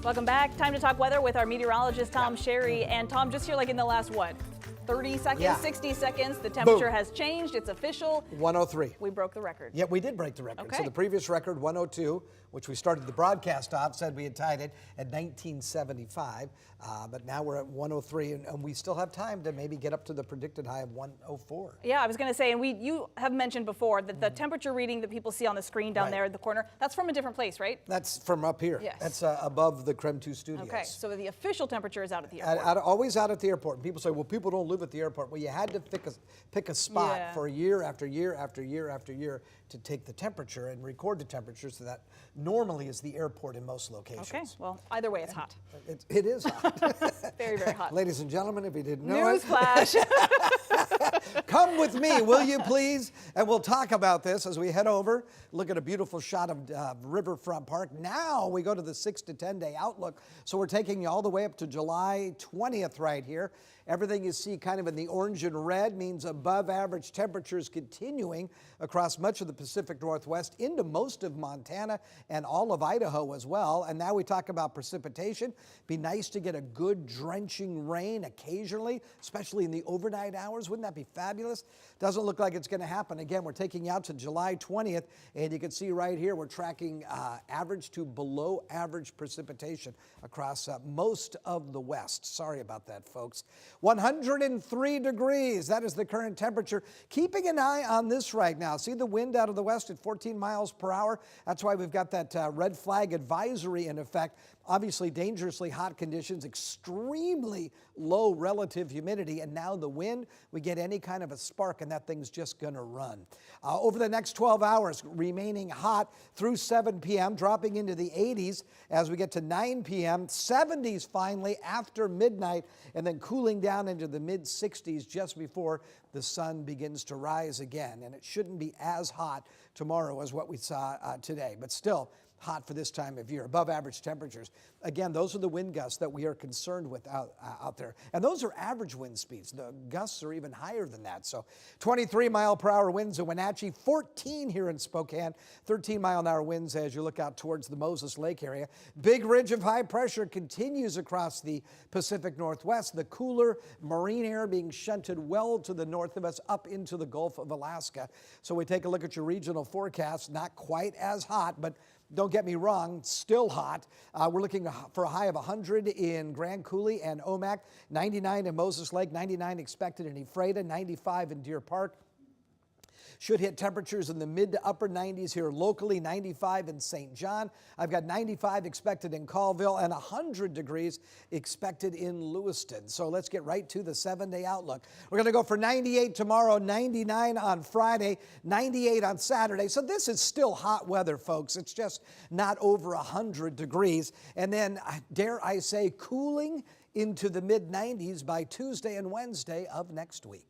Welcome back. Time to talk weather with our meteorologist, Tom Sherry. And Tom, just here like in the last, 30 seconds, 60 seconds, the temperature has changed. It's official. 103. We broke the record. Yeah, we did break the record. Okay. So the previous record, 102, which we started the broadcast off, said we had tied it at 1975. But now we're at 103, and we still have time to maybe get up to the predicted high of 104. Yeah, I was going to say, and you have mentioned before that the temperature reading that people see on the screen down there in the corner, that's from a different place, right? That's from up here. Yes. That's above the KREM 2 studios. Okay, so the official temperature is out at the airport. Always out at the airport. And people say, well, people don't live at the airport. Well, you had to pick a spot for year after year after year after year to take the temperature and record the temperature, so that normally is the airport in most locations. Okay, well, either way, it's hot. It is hot. Very, very hot. Ladies and gentlemen, if you didn't know Newsflash. come with me, will you please? And we'll talk about this as we head over. Look at a beautiful shot of Riverfront Park. Now we go to the 6 to 10 day outlook. So we're taking you all the way up to July 20th right here. Everything you see kind of in the orange and red means above average temperatures continuing across much of the Pacific Northwest into most of Montana and all of Idaho as well. And now we talk about precipitation. Be nice to get a good drenching rain occasionally, especially in the overnight hours. Wouldn't that be fabulous? Doesn't look like it's going to happen. Again, we're taking you out to July 20th, and you can see right here we're tracking average to below average precipitation across most of the west. Sorry about that, folks. 103 degrees. That is the current temperature. Keeping an eye on this right now. See the wind out of the west at 14 miles per hour? That's why we've got that red flag advisory in effect. Obviously, dangerously hot conditions, extremely low relative humidity, and now the wind, we get any kind of a spark, and that thing's just going to run. Over the next 12 hours, remaining hot through 7 p.m., dropping into the 80s as we get to 9 p.m., 70s finally after midnight, and then cooling down into the mid-60s just before the sun begins to rise again. And it shouldn't be as hot tomorrow as what we saw today, but still hot for this time of year, above average temperatures. Again, those are the wind gusts that we are concerned with out there. And those are average wind speeds. The gusts are even higher than that. So 23 mile per hour winds in Wenatchee, 14 here in Spokane, 13 mile an hour winds as you look out towards the Moses Lake area. Big ridge of high pressure continues across the Pacific Northwest. The cooler marine air being shunted well to the north of us up into the Gulf of Alaska. So we take a look at your regional forecast, not quite as hot, but don't get me wrong, still hot. We're looking for a high of 100 in Grand Coulee and Omak, 99 in Moses Lake, 99 expected in Ephrata, 95 in Deer Park. Should hit temperatures in the mid to upper 90s here locally, 95 in St. John. I've got 95 expected in Colville and 100 degrees expected in Lewiston. So let's get right to the 7-day outlook. We're going to go for 98 tomorrow, 99 on Friday, 98 on Saturday. So this is still hot weather, folks. It's just not over 100 degrees. And then, dare I say, cooling into the mid 90s by Tuesday and Wednesday of next week.